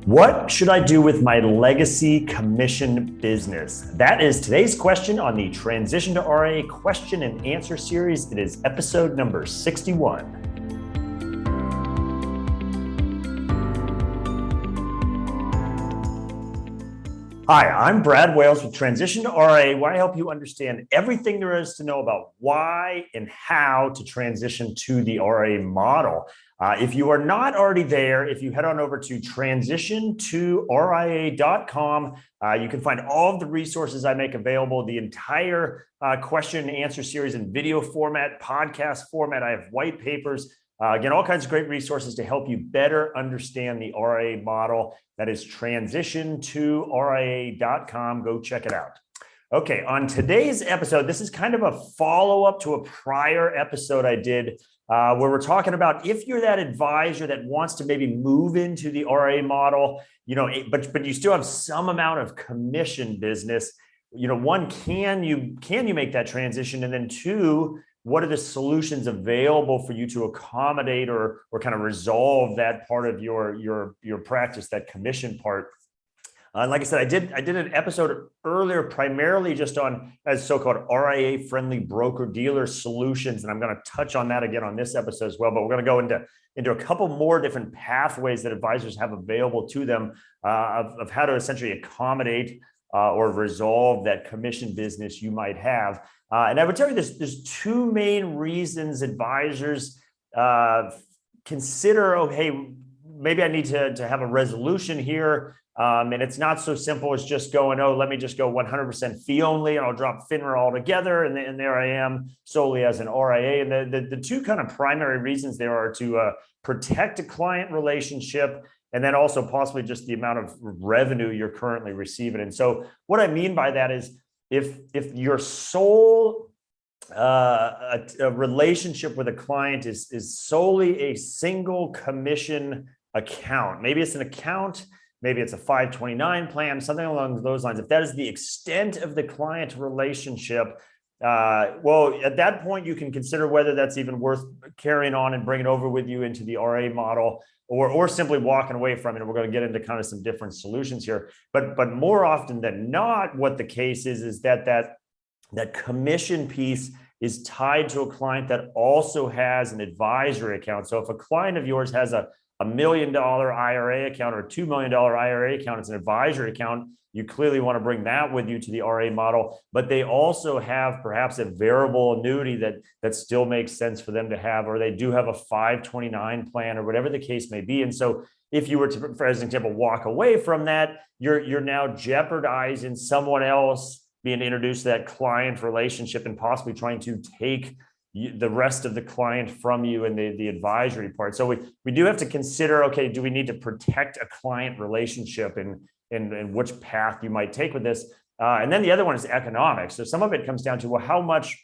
What should I do with my legacy commission business? That is today's question on the Transition to RIA question and answer series. It is episode number 61. Hi, I'm Brad Wales with Transition to RIA, where I help you understand everything there is to know about why and how to transition to the RIA model. If you are not already there, if you head on over to transitiontoria.com, you can find all of the resources I make available, the entire question and answer series in video format, podcast format. I have white papers. Again, all kinds of great resources to help you better understand the RIA model. That is transitiontoria.com. Go check it out. Okay, on today's episode, this is kind of a follow-up to a prior episode I did where we're talking about if you're that advisor that wants to maybe move into the RIA model, but you still have some amount of commission business. One, can you make that transition? And then two, what are the solutions available for you to accommodate or kind of resolve that part of your practice, that commission part? Like I said, I did an episode earlier primarily just on as so-called RIA-friendly broker-dealer solutions, and I'm going to touch on that again on this episode as well. But we're going to go into a couple more different pathways that advisors have available to them of how to essentially accommodate or resolve that commission business you might have. And I would tell you there's two main reasons advisors consider, oh, hey, maybe I need to have a resolution here. And it's not so simple as just going, oh, let me just go 100% fee only and I'll drop FINRA altogether. And there I am solely as an RIA. And the two kind of primary reasons there are to protect a client relationship and then also possibly just the amount of revenue you're currently receiving. And so what I mean by that is if your sole a relationship with a client is solely a single commission account, maybe it's an account, maybe it's a 529 plan, something along those lines. If that is the extent of the client relationship, well, at that point, you can consider whether that's even worth carrying on and bringing over with you into the RIA model or simply walking away from it. And we're going to get into kind of some different solutions here. But more often than not, what the case is that commission piece is tied to a client that also has an advisory account. So if a client of yours has a $1 million IRA account or a $2 million IRA account, it's an advisory account, you clearly want to bring that with you to the RIA model, but they also have perhaps a variable annuity that still makes sense for them to have, or they do have a 529 plan or whatever the case may be. And so if you were to, for example, walk away from that, you're now jeopardizing someone else being introduced to that client relationship and possibly trying to take the rest of the client from you and the advisory part. So we do have to consider, okay, do we need to protect a client relationship and which path you might take with this? And then the other one is economics. So some of it comes down to, well, how much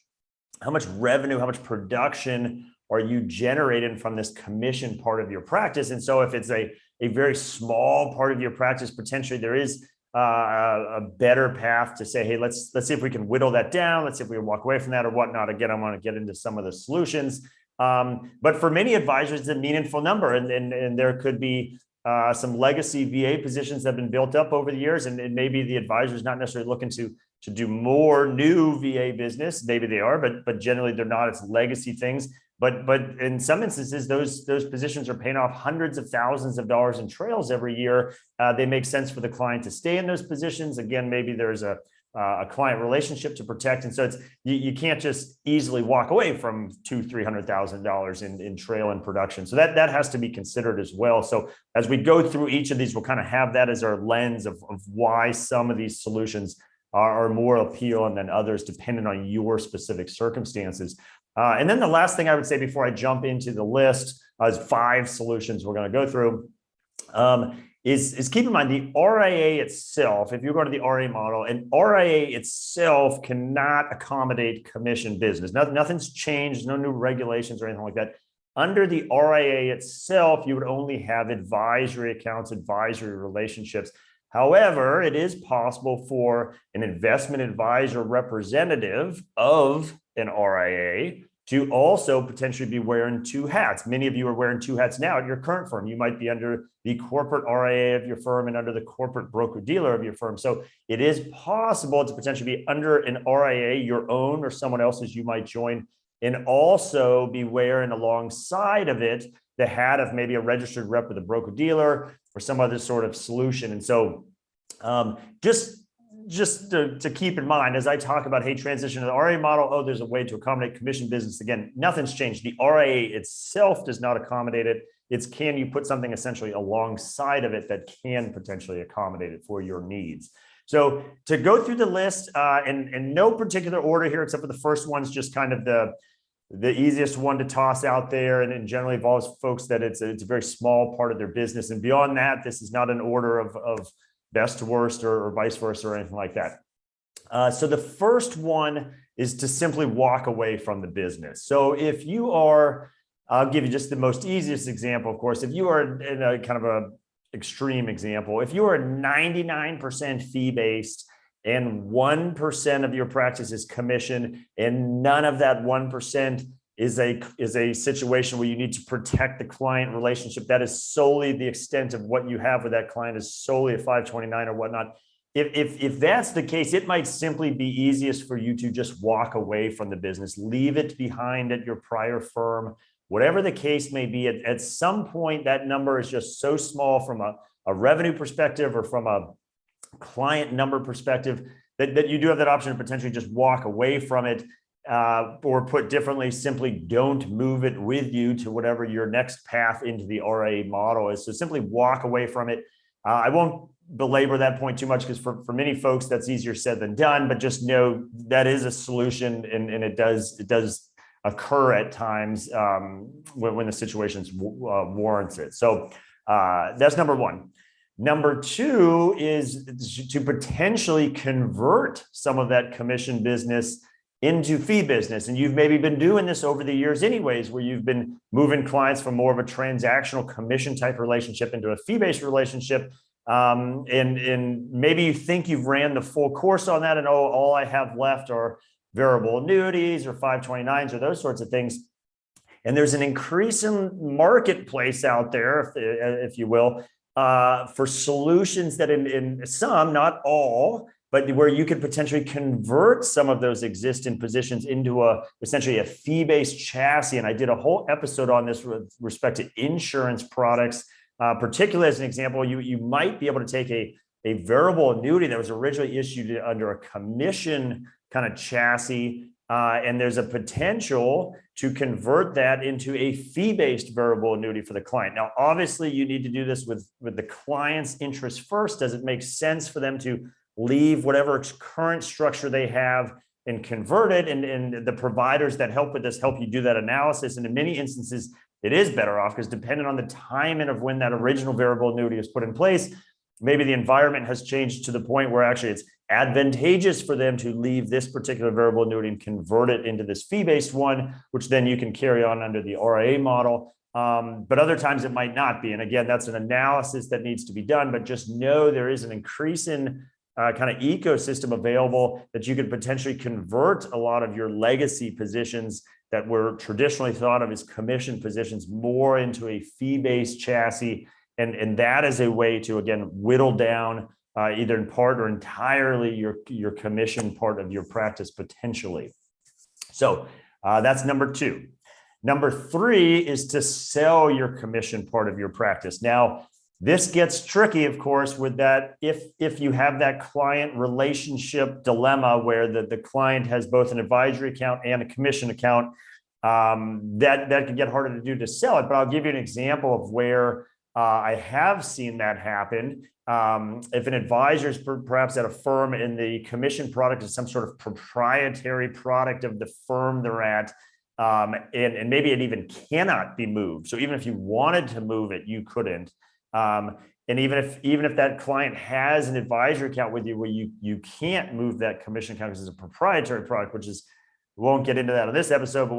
revenue, how much production are you generating from this commission part of your practice? And so if it's a very small part of your practice, potentially there is a better path to say, hey, let's see if we can whittle that down. Let's see if we can walk away from that or whatnot. Again, I want to get into some of the solutions. But for many advisors, it's a meaningful number. And there could be some legacy VA positions that have been built up over the years. And maybe the advisor is not necessarily looking to do more new VA business. Maybe they are, but generally they're not. It's legacy things. But in some instances, those positions are paying off hundreds of thousands of dollars in trails every year. They make sense for the client to stay in those positions. Again, maybe there's a client relationship to protect, and so it's you can't just easily walk away from $200,000-$300,000 in trail and production. So that has to be considered as well. So as we go through each of these, we'll kind of have that as our lens of why some of these solutions are more appealing than others, depending on your specific circumstances. And then the last thing I would say before I jump into the list is 5 solutions we're going to go through. Is keep in mind the RIA itself, if you go to the RIA model, and RIA itself cannot accommodate commission business. Nothing's changed, no new regulations or anything like that. Under the RIA itself, you would only have advisory accounts, advisory relationships. However, it is possible for an investment advisor representative of an RIA to also potentially be wearing two hats. Many of you are wearing two hats now at your current firm. You might be under the corporate RIA of your firm and under the corporate broker-dealer of your firm. So it is possible to potentially be under an RIA, your own or someone else's you might join, and also be wearing alongside of it the hat of maybe a registered rep with a broker-dealer or some other sort of solution. And so just to keep in mind, as I talk about, hey, transition to the RIA model, oh, there's a way to accommodate commission business. Again, nothing's changed. The RIA itself does not accommodate it. It's can you put something essentially alongside of it that can potentially accommodate it for your needs. So to go through the list in no particular order here, except for the first one's just kind of the easiest one to toss out there, and it generally involves folks that it's a very small part of their business. And beyond that, this is not an order of best to worst or vice versa or anything like that. So the first one is to simply walk away from the business. So if you are, I'll give you just the most easiest example, of course, if you are in a kind of a extreme example, if you are 99% fee-based and 1% of your practice is commission, and none of that 1% is a situation where you need to protect the client relationship, that is solely the extent of what you have with that client, is solely a 529 or whatnot. If that's the case, it might simply be easiest for you to just walk away from the business, leave it behind at your prior firm, whatever the case may be. At some point, that number is just so small from a revenue perspective or from a client number perspective that you do have that option to potentially just walk away from it. Or put differently, simply don't move it with you to whatever your next path into the RIA model is. So simply walk away from it. I won't belabor that point too much because for many folks, that's easier said than done, but just know that is a solution, and it does occur at times when the situation warrants it. So that's number one. Number two is to potentially convert some of that commission business into fee business. And you've maybe been doing this over the years anyways, where you've been moving clients from more of a transactional commission type relationship into a fee-based relationship. And maybe you think you've ran the full course on that, and all I have left are variable annuities or 529s or those sorts of things. And there's an increasing marketplace out there, if you will, for solutions that in some, not all, but where you could potentially convert some of those existing positions into essentially a fee-based chassis. And I did a whole episode on this with respect to insurance products, particularly as an example. You might be able to take a variable annuity that was originally issued under a commission kind of chassis, and there's a potential to convert that into a fee-based variable annuity for the client. Now, obviously, you need to do this with the client's interest first. Does it make sense for them to leave whatever current structure they have and convert it? And the providers that help with this help you do that analysis. And in many instances, it is better off because depending on the timing of when that original variable annuity is put in place, maybe the environment has changed to the point where actually it's advantageous for them to leave this particular variable annuity and convert it into this fee-based one, which then you can carry on under the RIA model. But other times it might not be. And again, that's an analysis that needs to be done, but just know there is an increasing kind of ecosystem available that you could potentially convert a lot of your legacy positions that were traditionally thought of as commission positions more into a fee-based chassis. And that is a way to, again, whittle down either in part or entirely your commission part of your practice potentially. So that's number two. Number three is to sell your commission part of your practice. Now, this gets tricky, of course, with that if you have that client relationship dilemma where the client has both an advisory account and a commission account, that can get harder to do to sell it. But I'll give you an example of where I have seen that happen. If an advisor is perhaps at a firm and the commission product is some sort of proprietary product of the firm they're at, and maybe it even cannot be moved. So even if you wanted to move it, you couldn't. And even if that client has an advisory account with you where you can't move that commission account because it's a proprietary product, which is, we won't get into that in this episode, but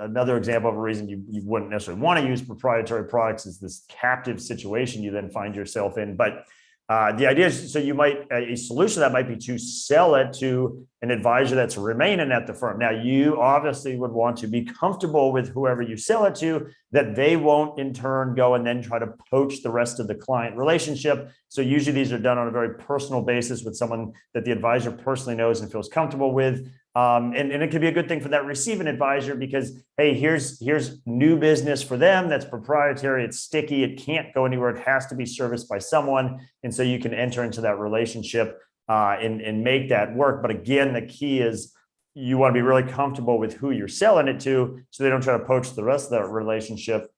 another example of a reason you wouldn't necessarily want to use proprietary products is this captive situation you then find yourself in. But the idea is, so a solution that might be to sell it to an advisor that's remaining at the firm. Now, you obviously would want to be comfortable with whoever you sell it to, that they won't in turn go and then try to poach the rest of the client relationship. So usually these are done on a very personal basis with someone that the advisor personally knows and feels comfortable with. And it can be a good thing for that receiving advisor because, hey, here's new business for them that's proprietary, it's sticky, it can't go anywhere, it has to be serviced by someone. And so you can enter into that relationship and make that work. But again, the key is you want to be really comfortable with who you're selling it to so they don't try to poach the rest of that relationship.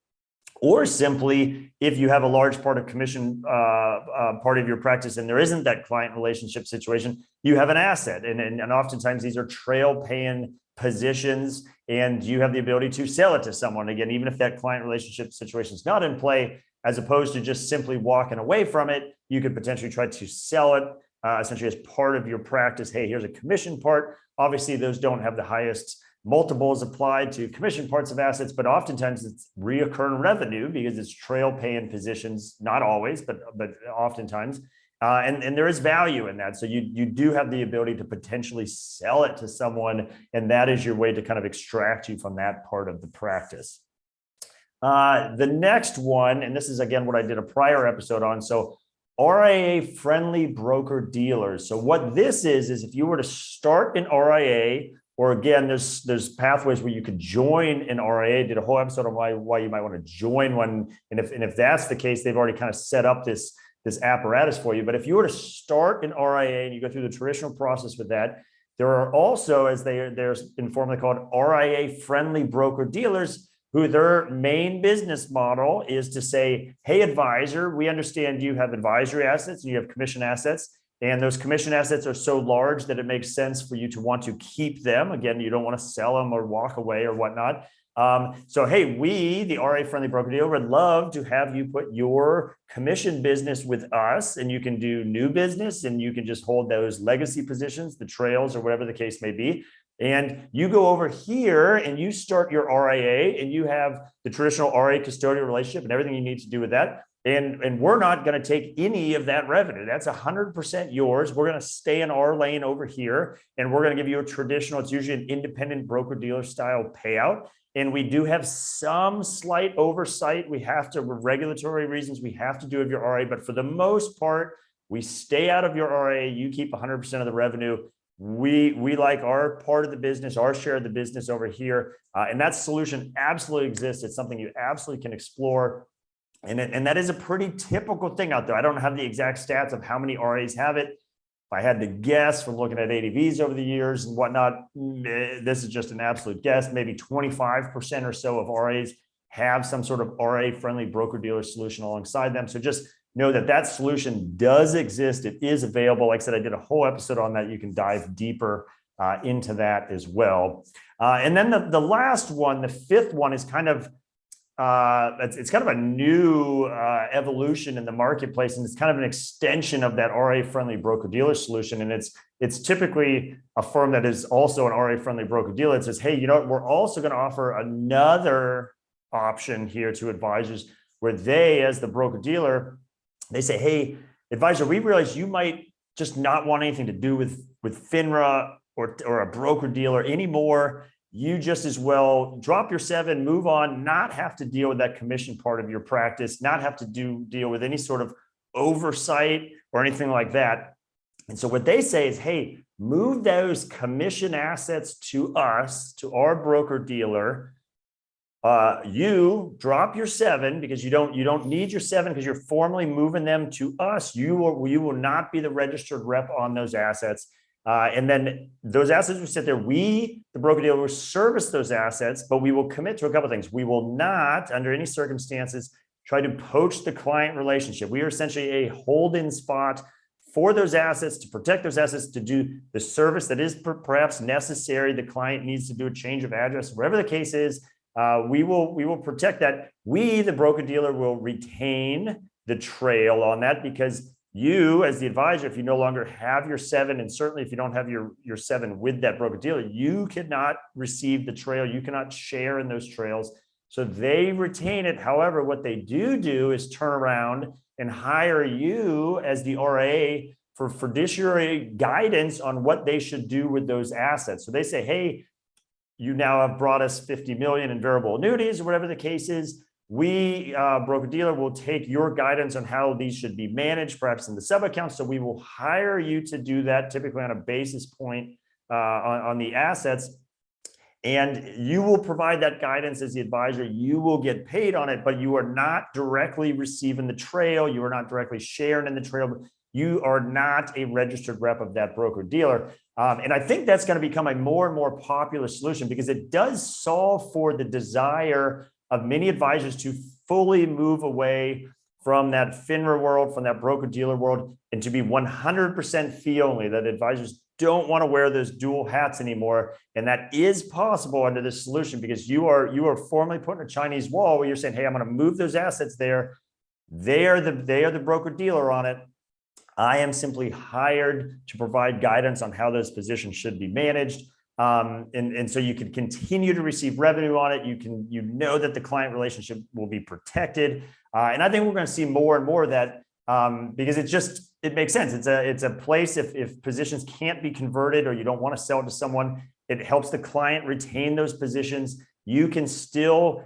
Or simply, if you have a large part of commission part of your practice and there isn't that client relationship situation, you have an asset. And oftentimes these are trail paying positions and you have the ability to sell it to someone. Again, even if that client relationship situation is not in play, as opposed to just simply walking away from it, you could potentially try to sell it essentially as part of your practice. Hey, here's a commission part. Obviously, those don't have the highest multiples applied to commission parts of assets, but oftentimes it's reoccurring revenue because it's trail paying positions, not always, but oftentimes. And there is value in that. So you do have the ability to potentially sell it to someone, and that is your way to kind of extract you from that part of the practice. The next one, and this is again what I did a prior episode on, so RIA-friendly broker-dealers. So what this is if you were to start an RIA, or again, there's pathways where you could join an RIA. Did a whole episode on why you might want to join one, and if that's the case, they've already kind of set up this apparatus for you. But if you were to start an RIA and you go through the traditional process with that, there are also, as they're informally called, RIA-friendly broker-dealers, who their main business model is to say, hey, advisor, we understand you have advisory assets and you have commission assets. And those commission assets are so large that it makes sense for you to want to keep them. Again, you don't want to sell them or walk away or whatnot. So, hey, we, the RIA-friendly broker-dealer, would love to have you put your commission business with us, and you can do new business, and you can just hold those legacy positions, the trails, or whatever the case may be. And you go over here and you start your RIA, and you have the traditional RIA custodial relationship and everything you need to do with that. And we're not going to take any of that revenue. That's 100% yours. We're going to stay in our lane over here, and we're going to give you a traditional, it's usually an independent broker-dealer style payout. And we do have some slight oversight. We have to, for regulatory reasons, we have to do of your RIA. But for the most part, we stay out of your RIA. You keep 100% of the revenue. We like our part of the business, our share of the business over here. And that solution absolutely exists. It's something you absolutely can explore. And that is a pretty typical thing out there. I don't have the exact stats of how many RIAs have it. If I had to guess from looking at ADVs over the years and whatnot, this is just an absolute guess. Maybe 25% or so of RIAs have some sort of RIA-friendly broker-dealer solution alongside them. So just know that that solution does exist. It is available. Like I said, I did a whole episode on that. You can dive deeper into that as well. And then the last one, the fifth one, is kind of it's kind of a new evolution in the marketplace, and it's kind of an extension of that RIA-friendly broker-dealer solution. And it's typically a firm that is also an RIA-friendly broker-dealer. It says, hey, you know what? We're also going to offer another option here to advisors, where they, as the broker-dealer, they say, hey, advisor, we realize you might just not want anything to do with FINRA or a broker-dealer anymore. You just as well drop your 7, move on, not have to deal with that commission part of your practice, not have to deal with any sort of oversight or anything like that. And so what they say is, hey, move those commission assets to us, to our broker dealer. You drop your 7 because you don't need your 7 because you're formally moving them to us. You will not be the registered rep on those assets. And then those assets will sit there. We, the broker dealer, will service those assets, but we will commit to a couple of things. We will not, under any circumstances, try to poach the client relationship. We are essentially a hold-in spot for those assets, to protect those assets, to do the service that is perhaps necessary. The client needs to do a change of address, whatever the case is. We will protect that. We, the broker dealer, will retain the trail on that, because you, as the advisor, if you no longer have your 7, and certainly if you don't have your 7 with that broker dealer, you cannot receive the trail. You cannot share in those trails. So they retain it. However, what they do is turn around and hire you as the RIA for fiduciary guidance on what they should do with those assets. So they say, hey, you now have brought us 50 million in variable annuities or whatever the case is. We, broker-dealer, will take your guidance on how these should be managed, perhaps in the sub-accounts. So we will hire you to do that, typically on a basis point on the assets. And you will provide that guidance as the advisor. You will get paid on it, but you are not directly receiving the trail. You are not directly sharing in the trail. You are not a registered rep of that broker-dealer. And I think that's going to become a more and more popular solution because it does solve for the desire of many advisors to fully move away from that FINRA world, from that broker-dealer world, and to be 100% fee only, that advisors don't want to wear those dual hats anymore. And that is possible under this solution because you are formally putting a Chinese wall where you're saying, hey, I'm going to move those assets there. They are the broker-dealer on it. I am simply hired to provide guidance on how those positions should be managed. And so you can continue to receive revenue on it. You know that the client relationship will be protected. And I think we're going to see more and more of that because it makes sense. It's a place if positions can't be converted or you don't want to sell it to someone, it helps the client retain those positions. You can still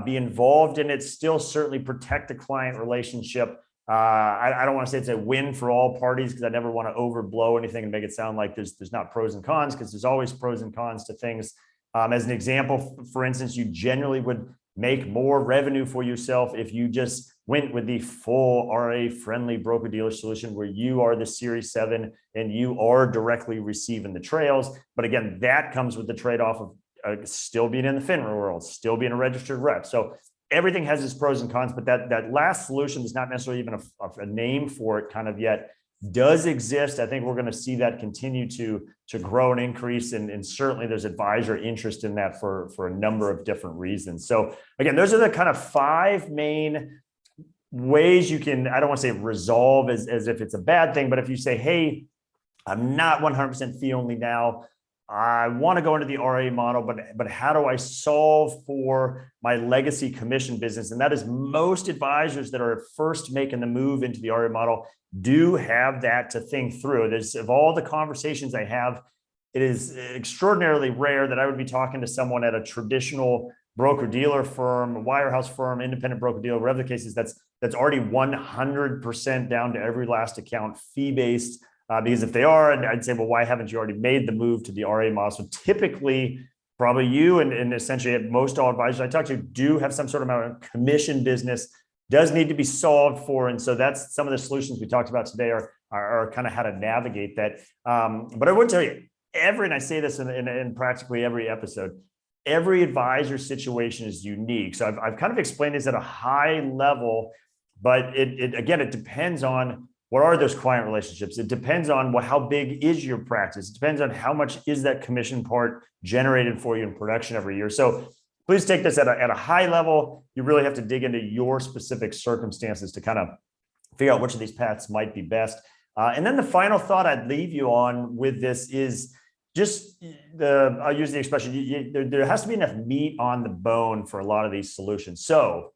be involved in it, still certainly protect the client relationship. I don't want to say it's a win for all parties because I never want to overblow anything and make it sound like there's not pros and cons, because there's always pros and cons to things. As an example, for instance, you generally would make more revenue for yourself if you just went with the full RIA-friendly broker-dealer solution where you are the Series 7 and you are directly receiving the trails. But again, that comes with the trade-off of still being in the FINRA world, still being a registered rep. So everything has its pros and cons, but that last solution is not necessarily even a name for it kind of yet, does exist. I think we're going to see that continue to grow and increase. And certainly there's advisor interest in that for a number of different reasons. So again, those are the kind of 5 main ways you can, I don't want to say resolve as if it's a bad thing, but if you say, hey, I'm not 100% fee only now, I want to go into the RIA model, but how do I solve for my legacy commission business? And that is most advisors that are first making the move into the RIA model do have that to think through. There's, of all the conversations I have, it is extraordinarily rare that I would be talking to someone at a traditional broker-dealer firm, a wirehouse firm, independent broker-dealer, whatever the case is, that's already 100% down to every last account fee-based. Because if they are, I'd say, well, why haven't you already made the move to the RIA model? So typically, probably you and essentially most all advisors I talk to do have some sort of amount of commission business, does need to be solved for. And so that's some of the solutions we talked about today are kind of how to navigate that. But I would tell you, and I say this in practically every episode, every advisor situation is unique. So I've kind of explained this at a high level, but it depends on what are those client relationships. It depends on how big is your practice. It depends on how much is that commission part generated for you in production every year. So please take this at a high level. You really have to dig into your specific circumstances to kind of figure out which of these paths might be best. And then the final thought I'd leave you on with this is just I'll use the expression, there has to be enough meat on the bone for a lot of these solutions. So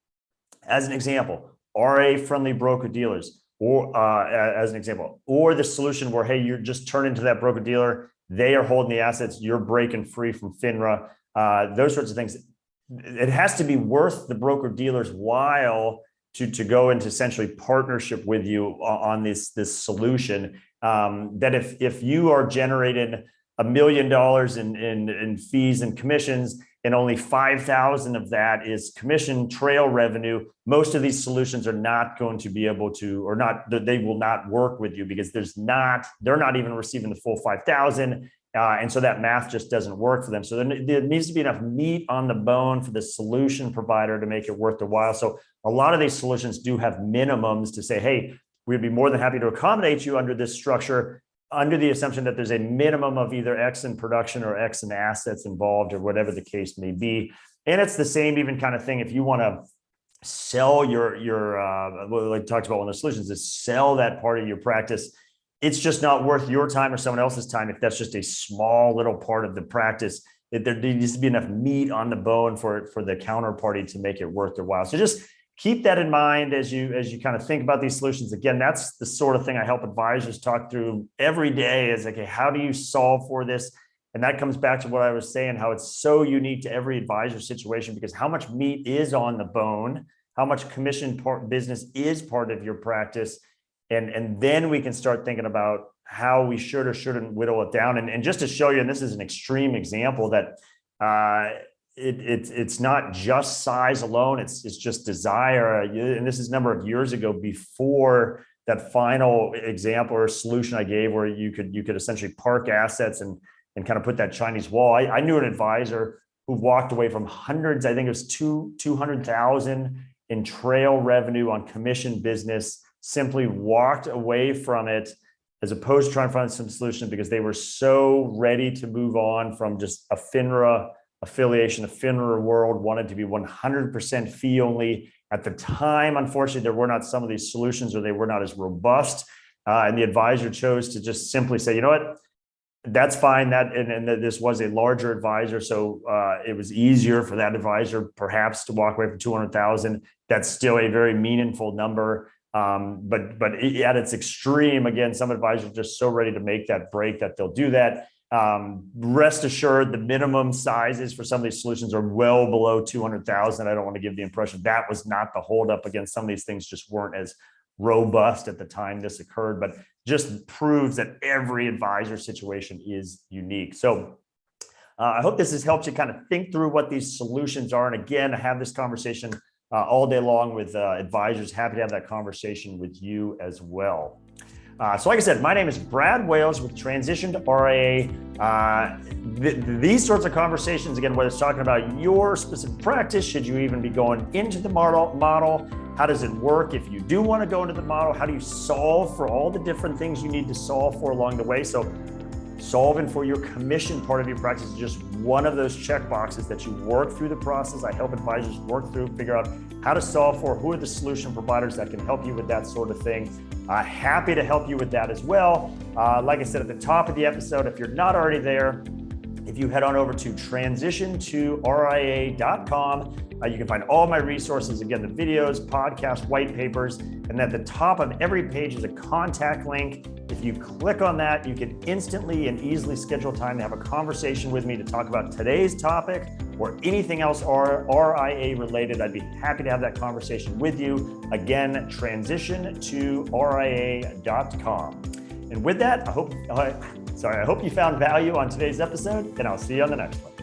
as an example, RIA-friendly broker-dealers, or as an example, or the solution where, hey, you're just turning to that broker-dealer, they are holding the assets, you're breaking free from FINRA, those sorts of things. It has to be worth the broker-dealer's while to go into essentially partnership with you on this solution. That if you are generating $1 million in fees and commissions, and only 5,000 of that is commission trail revenue, most of these solutions are not going to be able to, they will not work with you because they're not even receiving the full 5,000. And so that math just doesn't work for them. So there needs to be enough meat on the bone for the solution provider to make it worth the while. So a lot of these solutions do have minimums to say, hey, we'd be more than happy to accommodate you under this structure, under the assumption that there's a minimum of either X in production or X in assets involved or whatever the case may be. And it's the same even kind of thing if you want to sell your like talked about one of the solutions is sell that part of your practice. It's just not worth your time or someone else's time if that's just a small little part of the practice. There needs to be enough meat on the bone for the counterparty to make it worth their while. So just keep that in mind as you kind of think about these solutions. Again, that's the sort of thing I help advisors talk through every day is like, okay, how do you solve for this? And that comes back to what I was saying, how it's so unique to every advisor situation, because how much meat is on the bone, how much commission business is part of your practice. And then we can start thinking about how we should or shouldn't whittle it down. And just to show you, and this is an extreme example, that it's not just size alone, it's just desire. And this is a number of years ago, before that final example or solution I gave, where you could essentially park assets and kind of put that Chinese wall. I knew an advisor who walked away from hundreds, I think it was 200,000 in trail revenue on commission business, simply walked away from it, as opposed to trying to find some solution, because they were so ready to move on from just a FINRA affiliation, a FINRA world, wanted to be 100% fee only. At the time, unfortunately, there were not some of these solutions, or they were not as robust. And the advisor chose to just simply say, you know what, that's fine. And this was a larger advisor, so it was easier for that advisor perhaps to walk away from 200,000. That's still a very meaningful number. But at its extreme, again, some advisors are just so ready to make that break that they'll do that. Rest assured, the minimum sizes for some of these solutions are well below 200,000. I don't want to give the impression that was not the holdup. Again, some of these things just weren't as robust at the time this occurred, but just proves that every advisor situation is unique. So I hope this has helped you kind of think through what these solutions are. And again, I have this conversation all day long with advisors. Happy to have that conversation with you as well. So like I said, my name is Brad Wales with Transition to RIA. These sorts of conversations, again, whether it's talking about your specific practice, should you even be going into the model? How does it work if you do want to go into the model? How do you solve for all the different things you need to solve for along the way? So solving for your commission part of your practice is just one of those check boxes that you work through the process. I help advisors work through, figure out how to solve for, who are the solution providers that can help you with that sort of thing. Happy to help you with that as well. Like I said at the top of the episode, if you're not already there, if you head on over to transitiontoria.com, you can find all my resources, again, the videos, podcasts, white papers, and at the top of every page is a contact link. If you click on that, you can instantly and easily schedule time to have a conversation with me to talk about today's topic or anything else RIA related. I'd be happy to have that conversation with you. Again, transitiontoria.com. And with that, I hope you found value on today's episode, and I'll see you on the next one.